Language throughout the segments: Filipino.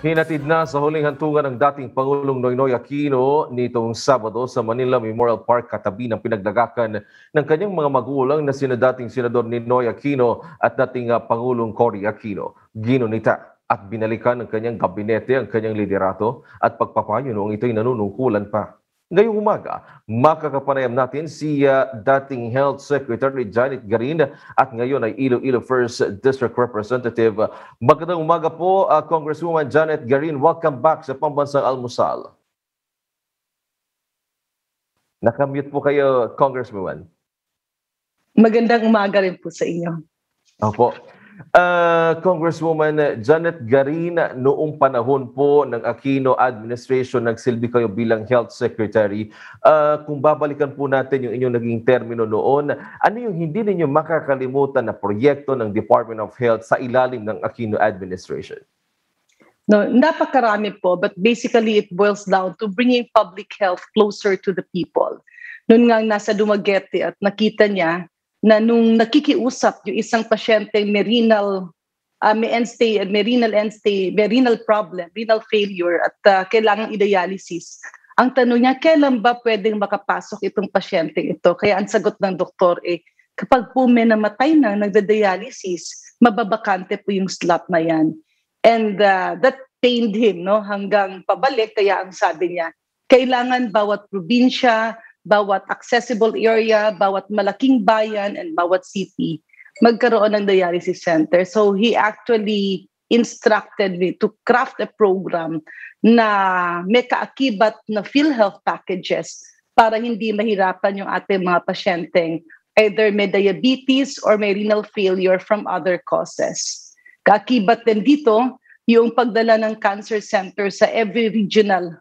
Hinatid na sa huling hantungan ng dating Pangulong Noynoy Aquino nitong Sabado sa Manila Memorial Park katabi ng pinagdagakan ng kanyang mga magulang na sina dating Senador Noynoy Aquino at dating Pangulong Cory Aquino. Ginunita at binalikan ng kanyang gabinete ang kanyang liderato at pagpapayo noong ito'y nanunungkulan pa. Ngayong umaga, makakapanayam natin si dating Health Secretary Janet Garin at ngayon ay Iloilo 1st District Representative. Magandang umaga po, Congresswoman Janet Garin. Welcome back sa Pambansang Almusal. Nakamute po kayo, Congresswoman. Magandang umaga rin po sa inyo. Opo. Congresswoman Janet Garin, noong panahon po ng Aquino administration, nagsilbi kayo bilang Health Secretary. Kung babalikan po natin yung inyong naging termino noon, ano yung hindi ninyo makakalimutan na proyekto ng Department of Health sa ilalim ng Aquino administration? No, napakarami po, but basically it boils down to bringing public health closer to the people. Noon nga nasa Dumaguete at nakita niya na nung nakikiusap yung isang pasyente may renal problem, renal failure at kailangang i-dialysis. Ang tanong niya, kailan ba pwedeng makapasok itong pasyente ito? Kaya ang sagot ng doktor kapag po may namatay na nagda-dialysis, mababakante po yung slot na yan. And that pained him, no, hanggang pabalik. Kaya ang sabi niya, kailangan bawat probinsya, bawat accessible area, bawat malaking bayan, and bawat city, magkaroon ng dialysis center. So he actually instructed me to craft a program na may kaakibat na PhilHealth packages para hindi mahirapan yung ating mga pasyenteng either may diabetes or may renal failure from other causes. Kaakibat din dito yung pagdala ng cancer center sa every regional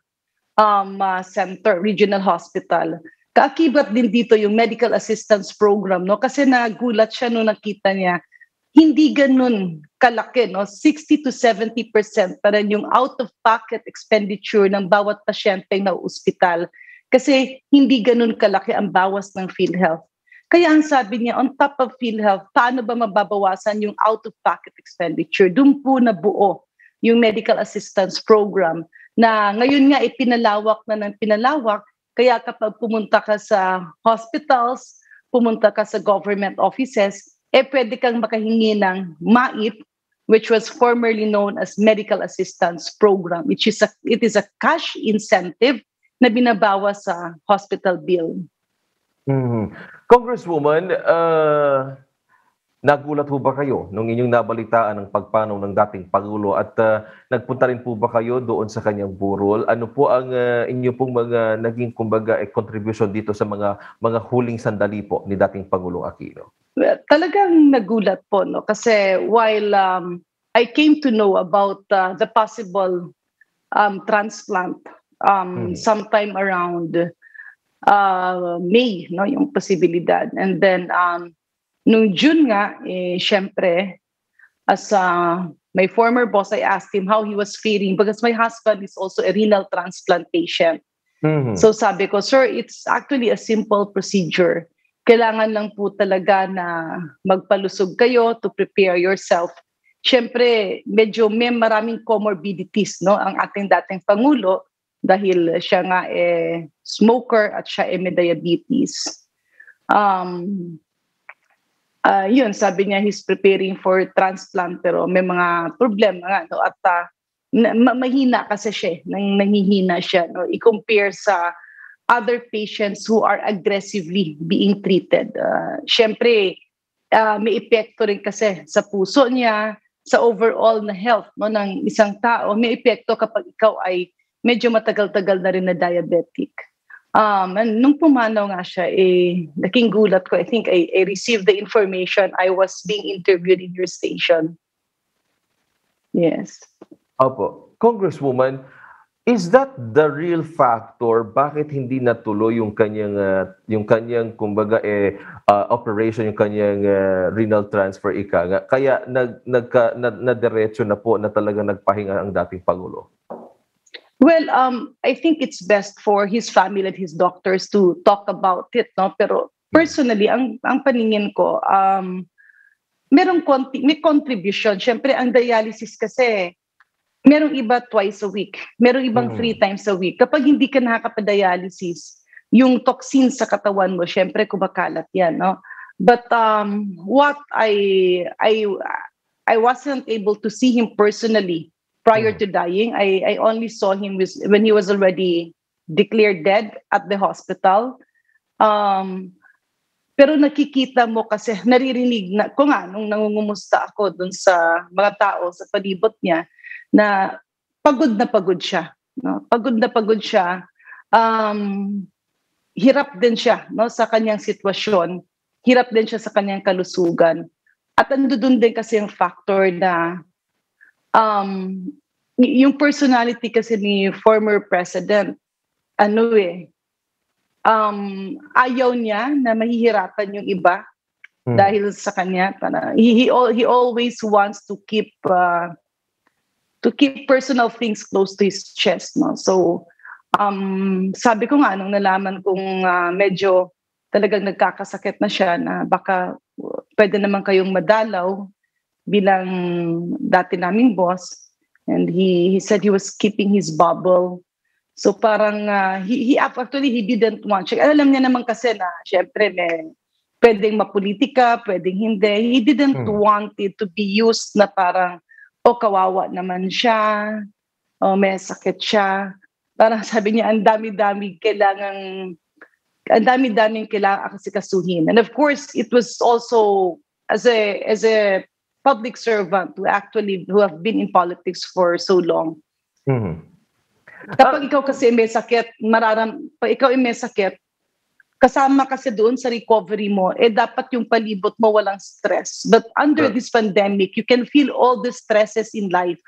center, regional hospital. Kaakibat din dito yung medical assistance program, no? Kasi nagulat siya nung nakita niya, hindi ganun kalaki, no? 60 to 70% pa rin yung out-of-pocket expenditure ng bawat pasyente na ospital. Kasi hindi ganun kalaki ang bawas ng PhilHealth. Kaya ang sabi niya, on top of PhilHealth, paano ba mababawasan yung out-of-pocket expenditure? Doon po nabuo yung medical assistance program na ngayon nga pinalawak na ng pinalawak. Kaya kapag pumunta ka sa hospitals, pumunta ka sa government offices, pwede kang makahingi ng MAIP, which was formerly known as Medical Assistance Program, which is it is a cash incentive na binabawas sa hospital bill. Congresswoman, nagulat po ba kayo nung inyong nabalitaan ng pagpanaw ng dating Pangulo at nagpunta rin po ba kayo doon sa kanyang burol? Ano po ang inyo pong mga naging contribution dito sa mga huling sandali po ni dating Pangulong Aquino? Well, talagang nagulat po, no? Kasi while I came to know about the possible transplant sometime around May, no, yung posibilidad. And then nung June nga, syempre, as my former boss, I asked him how he was feeling because my husband is also a renal transplant patient. So sabi ko, sir, it's actually a simple procedure. Kailangan lang po talaga na magpalusog kayo to prepare yourself. Syempre, medyo may maraming comorbidities, no, ang ating dating Pangulo dahil siya nga smoker at siya may diabetes. Yun, sabi niya he's preparing for transplant pero may mga problema nga, no, at mahina kasi siya, nangihina siya, no, i-compare sa other patients who are aggressively being treated. Syempre, may epekto rin kasi sa puso niya, sa overall na health, no, ng isang tao. May epekto kapag ikaw ay medyo matagal-tagal na rin na diabetic. Nung pumanaw nga siya, naking gulat ko. I think I received the information. I was being interviewed in your station. Yes. Opo. Congresswoman, is that the real factor? Bakit hindi natuloy yung kanyang kumbaga operation, yung kanyang renal transfer ika? Kaya nadiretso na po na talaga nagpahinga ang dating Pangulo? Well, I think it's best for his family and his doctors to talk about it, no? Pero personally, ang paningin ko, may contribution. Siyempre, ang dialysis kasi Merong iba twice a week. Merong ibang 3 times a week. Kapag hindi ka nakakapadialysis, yung toxins sa katawan mo, syempre kumakalat yan, no? But what I wasn't able to see him personally prior to dying. I only saw him when he was already declared dead at the hospital. Pero nakikita mo kasi naririnig na ko nga nung nangungumusta ako dun sa mga tao sa palibot niya na pagod siya, no? Pagod na pagod siya. Hirap din siya, no, sa kanyang sitwasyon. Hirap din siya sa kanyang kalusugan. At andun din kasi yung factor na yung personality kasi ni former president, ayaw niya na mahihirapan yung iba dahil sa kanya. He always wants to keep personal things close to his chest, no? So sabi ko nga nung nalaman kong medyo talagang nagkakasakit na siya, na baka pwede naman kayong madalaw bilang dati naming boss, and he said he was keeping his bubble. So parang he didn't want. Alam niya naman kasi na syempre pwedeng mapolitika, pwedeng hindi. He didn't want it to be used na parang kawawa naman siya, may sakit siya. Parang sabi niya ang dami-daming kailangang asikasuhin. And of course, it was also as a public servant who have been in politics for so long. Kapag ikaw kasi may sakit, kasama kasi doon sa recovery mo, dapat yung palibot mo walang stress. But under this pandemic, you can feel all the stresses in life.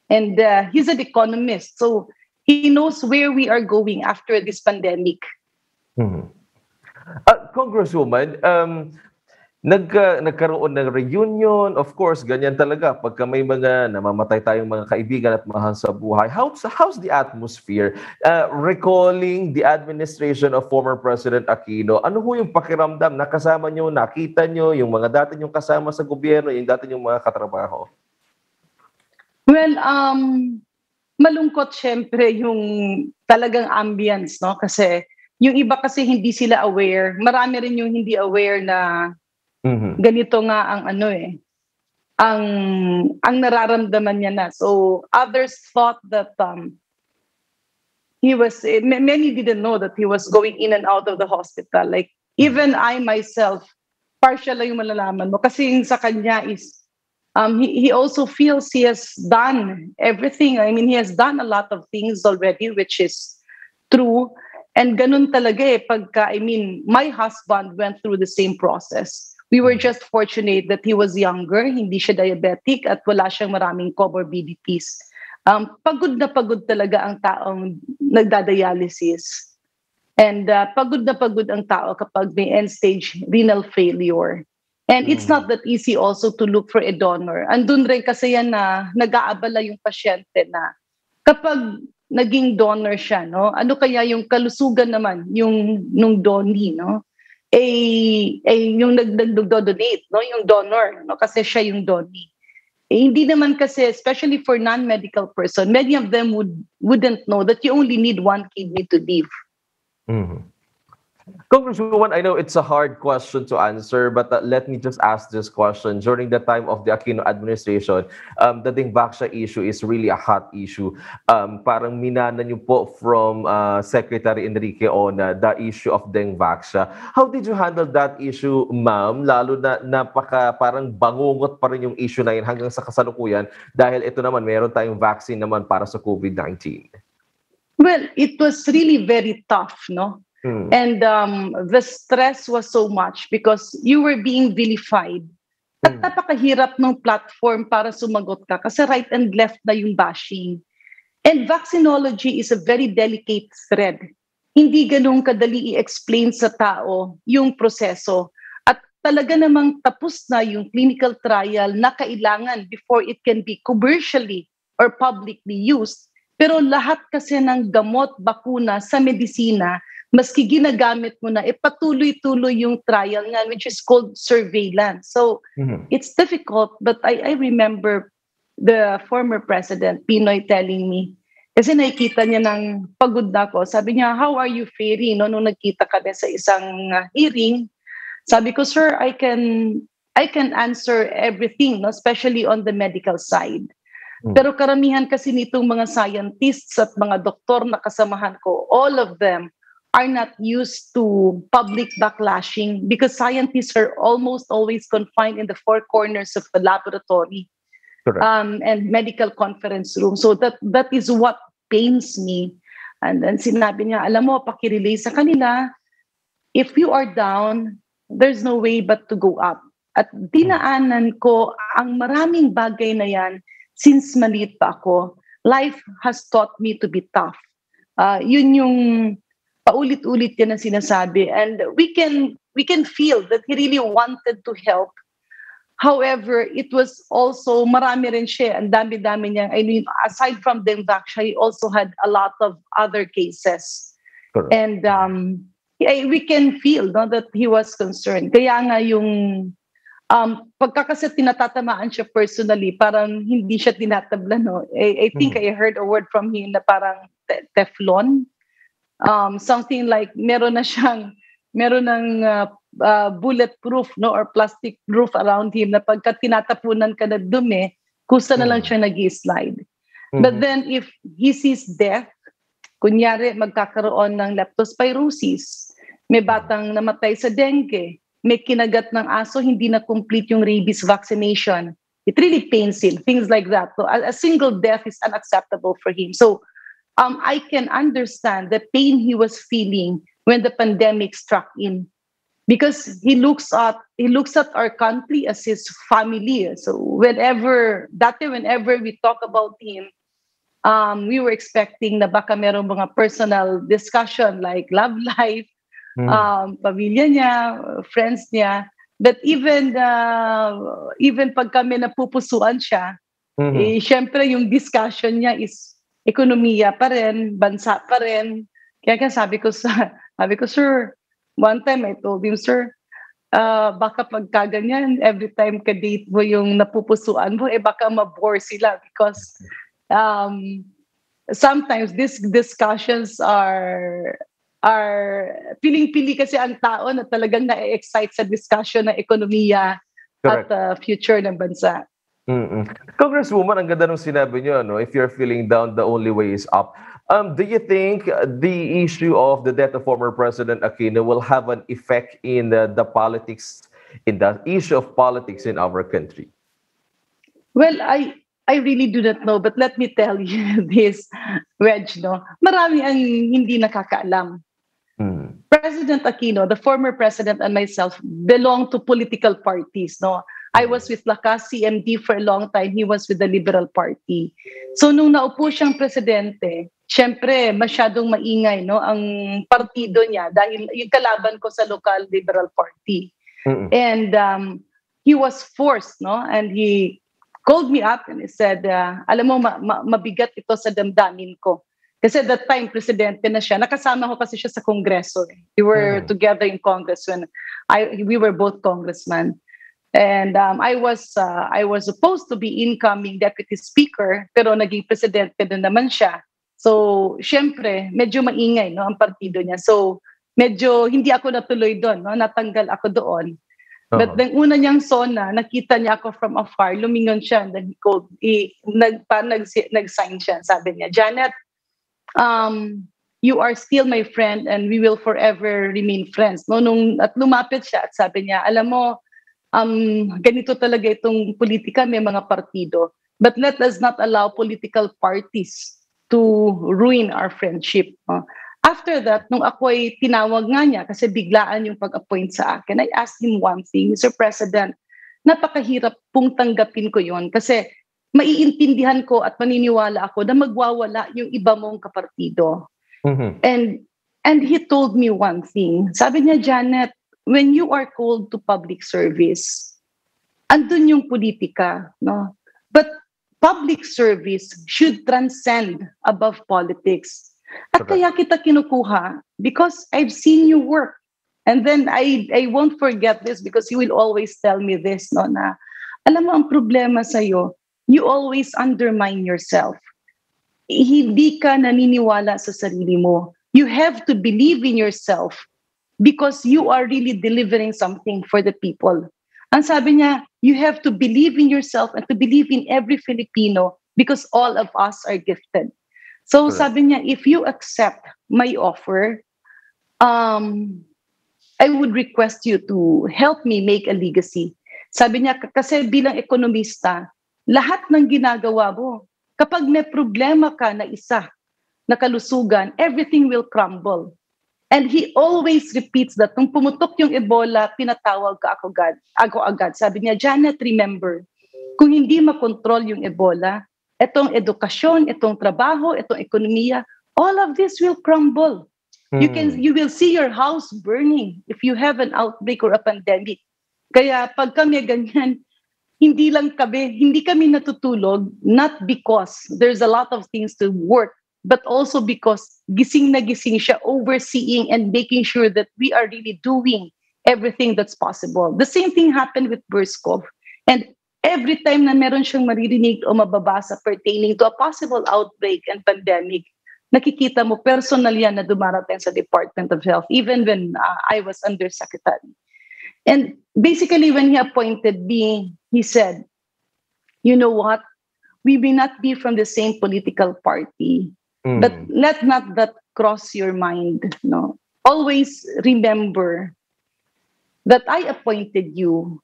And he's an economist, so he knows where we are going after this pandemic. Congresswoman, nagkaroon ng reunion. Of course, ganyan talaga pagka may mga namamatay tayong mga kaibigan at mahal sa buhay. How's the atmosphere? Recalling the administration of former President Aquino, ano ho yung pakiramdam? Nakasama nyo, nakita nyo, yung mga dati nyong kasama sa gobyerno, yung dati nyong mga katrabaho? Well, malungkot syempre yung talagang ambience, no? Kasi yung iba kasi hindi sila aware. Marami rin yung hindi aware na ganito nga ang ang nararamdaman niya na. So others thought that many didn't know that he was going in and out of the hospital. Like even I myself, partial lang yung malalaman mo kasi yung sa kanya is he also feels he has done everything. I mean, he has done a lot of things already, which is true. And ganun talaga my husband went through the same process. We were just fortunate that he was younger, hindi siya diabetic, at wala siyang maraming comorbidities. Pagod na pagod talaga ang taong nagdadialysis. And pagod na pagod ang tao kapag may end-stage renal failure. And it's not that easy also to look for a donor. Andun rin kasi yan na nag-aabala yung pasyente na kapag naging donor siya, no? Ano kaya yung kalusugan naman nung donee, no? Yung nagdo-donate, no? Yung donor, no? Kasi siya yung donee. Hindi naman kasi, especially for non-medical person, many of them wouldn't know that you only need one kidney to live. Congresswoman, I know it's a hard question to answer, but let me just ask this question. During the time of the Aquino administration, the Dengvaxia issue is really a hot issue. Parang minana niyo po from Secretary Enrique Ona the issue of Dengvaxia. How did you handle that issue, ma'am? Lalo na parang bangungot pa rin yung issue na yun hanggang sa kasalukuyan dahil ito naman, meron tayong vaccine naman para sa COVID-19. Well, it was really very tough, no? And the stress was so much because you were being vilified. At napakahirap ng platform para sumagot ka kasi right and left na yung bashing. And vaccinology is a very delicate thread. Hindi ganun kadali i-explain sa tao yung proseso. At talaga namang tapos na yung clinical trial na kailangan before it can be commercially or publicly used. Pero lahat kasi ng gamot, bakuna sa medisina, maski ginagamit mo na, patuloy-tuloy yung trial nga, which is called surveillance. So, it's difficult, but I remember the former president, Pinoy, telling me, kasi nakikita niya ng pagod na ako. Sabi niya, how are you faring? No, nung nagkita kami sa isang hearing, sabi ko, sir, I can answer everything, no, especially on the medical side. Pero karamihan kasi nitong mga scientists at mga doktor na kasamahan ko, all of them are not used to public backlashing because scientists are almost always confined in the four corners of the laboratory and medical conference room. So that is what pains me. And then sinabi niya, alam mo, pakirelay sa kanila, if you are down, there's no way but to go up. At dinaanan ko ang maraming bagay na yan since maliit pa ako. Life has taught me to be tough. Yun yung paulit-ulit yan na sinasabi. And we can feel that he really wanted to help. However, it was also, marami rin siya, ang dami-dami niya. I mean, aside from Demvaksha, he also had a lot of other cases. Correct. And we can feel, no, that he was concerned. Kaya nga yung pagka kasi tinatatamaan siya personally, parang hindi siya tinatabla, no? I think I heard a word from him na parang Teflon. Something like meron ng bulletproof, no, or plastic roof around him na pagka tinatapunan ka na dumi, kusa na lang siya nag-slide. But then if he sees death, kunyari magkakaroon ng leptospirosis, may batang namatay sa dengue, may kinagat ng aso, hindi na complete yung rabies vaccination. It really pains him, things like that. So a single death is unacceptable for him. So I can understand the pain he was feeling when the pandemic struck in, because he looks at our country as his family. So whenever we talk about him, we were expecting na baka merong mga personal discussion like love life, pamilya niya, friends niya. But even pag kami napupusuan siya, syempre yung discussion niya is ekonomiya pa rin, bansa pa rin. Kaya sabi ko, sir, one time I told him, sir, baka pagkaganyan, every time ka-date mo yung napupusuan mo, baka ma-bore sila because sometimes these discussions are piling-pili kasi ang tao na talagang na-excite sa discussion ng ekonomiya. Correct. At future ng bansa. Congresswoman, ang ganda nung sinabi niyo, no? If you're feeling down, the only way is up. Do you think the issue of the death of former President Aquino will have an effect in the politics, in the issue of politics in our country? Well, I really do not know, but let me tell you this, Reg, no? Marami ang hindi nakakaalam. President Aquino, the former president, and myself belong to political parties, no? I was with Lakas CMD for a long time. He was with the Liberal Party. So nung naupo siyang presidente, syempre masyadong maingay, no, ang partido niya dahil yung kalaban ko sa local Liberal Party. And he was forced, no, and he called me up and he said, alam mo, mabigat ito sa damdamin ko. Kasi at that time, presidente na siya. Nakasama ko kasi siya sa Kongreso. We were together in Congress when we were both congressmen. And I was supposed to be incoming deputy speaker, pero naging presidente din naman siya. So, syempre, medyo maingay, no, ang partido niya. So, medyo hindi ako natuloy doon, no, natanggal ako doon. But nang una niyang sona, nakita niya ako from afar, lumingon siya, and then nag-sign siya. Sabi niya, Janet, you are still my friend and we will forever remain friends. No, at lumapit siya at sabi niya, alam mo, ganito talaga itong politika, may mga partido. But let us not allow political parties to ruin our friendship. After that, nung ako'y tinawag nga niya, kasi biglaan yung pag-appoint sa akin, I asked him one thing, Mr. President, napakahirap pong tanggapin ko yon kasi maiintindihan ko at maniniwala ako na magwawala yung iba mong kapartido. And he told me one thing. Sabi niya, Janet, when you are called to public service, andun yung politika, no? But public service should transcend above politics. At kaya kita kinukuha because I've seen you work. And then I won't forget this because you will always tell me this, no, na alam mo ang problema sa'yo, you always undermine yourself. Hindi ka naniniwala sa sarili mo. You have to believe in yourself because you are really delivering something for the people. Ang sabi niya, you have to believe in yourself and to believe in every Filipino because all of us are gifted. So Correct. sabi niya, if you accept my offer, I would request you to help me make a legacy. Sabi niya, kasi bilang ekonomista, lahat ng ginagawa mo, kapag may problema ka na isa, na kalusugan, everything will crumble. And he always repeats that. Nung pumutok yung Ebola, pinatawag ka ako agad. Sabi niya, Janet, remember, kung hindi makontrol yung Ebola, itong edukasyon, itong trabaho, itong ekonomiya, all of this will crumble. You will see your house burning if you have an outbreak or a pandemic. Kaya pag kami ganyan, hindi kami natutulog, not because there's a lot of things to work, but also because gising na gising siya, overseeing and making sure that we are really doing everything that's possible. The same thing happened with Burskov. And every time na meron siyang maririnig o mababasa pertaining to a possible outbreak and pandemic, nakikita mo personal yan na dumarating sa Department of Health, even when I was undersecretary. And basically, when he appointed me, he said, you know what? We may not be from the same political party, but let not that cross your mind. No? Always remember that I appointed you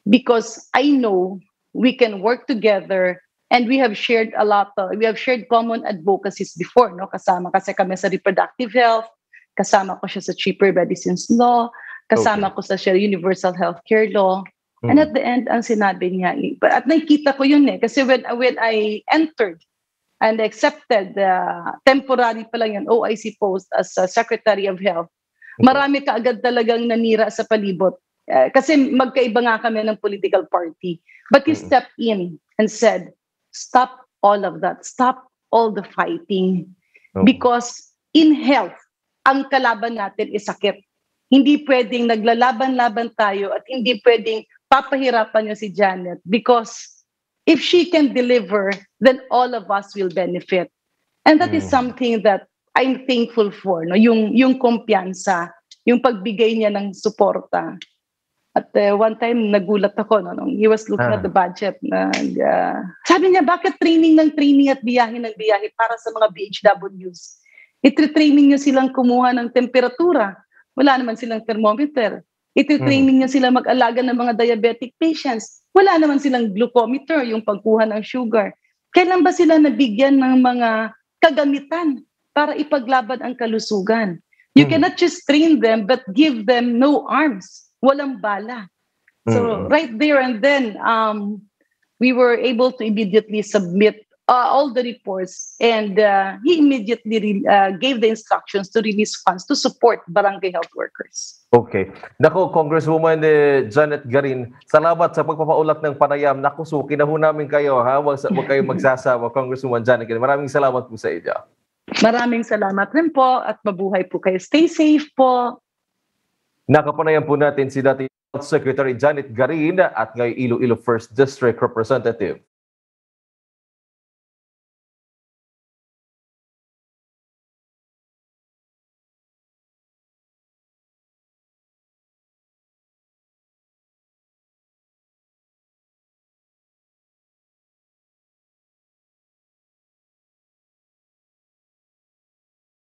because I know we can work together and we have shared common advocacies before. No? Kasama kasi kami sa reproductive health, kasama ko siya sa cheaper medicines law, kasama ko sa universal healthcare law. And at the end, ang sinabi niya, at nakikita ko yun kasi when I entered and accepted temporary pa lang yun, OIC post as Secretary of Health, marami kaagad talagang nanira sa palibot. Kasi magkaiba nga kami ng political party. But he stepped in and said, stop all of that. Stop all the fighting. Because in health, ang kalaban natin is sakit. Hindi pwedeng naglalaban-laban tayo at hindi pwedeng papahirapan niyo si Janet because if she can deliver, then all of us will benefit. And that is something that I'm thankful for, no? Yung kumpiyansa, yung pagbigay niya ng suporta. At one time, nagulat ako, no? Nung he was looking at the budget. Sabi niya, bakit training at biyahe para sa mga BHWs? Iti-training niyo silang kumuha ng temperatura. Wala naman silang thermometer. Iti-training niyo sila mag-alaga ng mga diabetic patients. Wala naman silang glucometer, yung pagkuha ng sugar. Kailan ba sila nabigyan ng mga kagamitan para ipaglaban ang kalusugan? You cannot just train them, but give them no arms. Walang bala. So right there and then, we were able to immediately submit all the reports and he immediately gave the instructions to release funds to support barangay health workers. Okay. Nako, Congresswoman Janet Garin, salamat sa pagpapaulat ng panayam. Naku, suki na ho namin kayo, ha? Huwag kayong magsasawa, Congresswoman Janet Garin. Maraming salamat po sa inyo. Maraming salamat rin po at mabuhay po kayo. Stay safe po. Nakapanayan po natin si dating Health Secretary Janet Garin at ngayon Iloilo 1st District Representative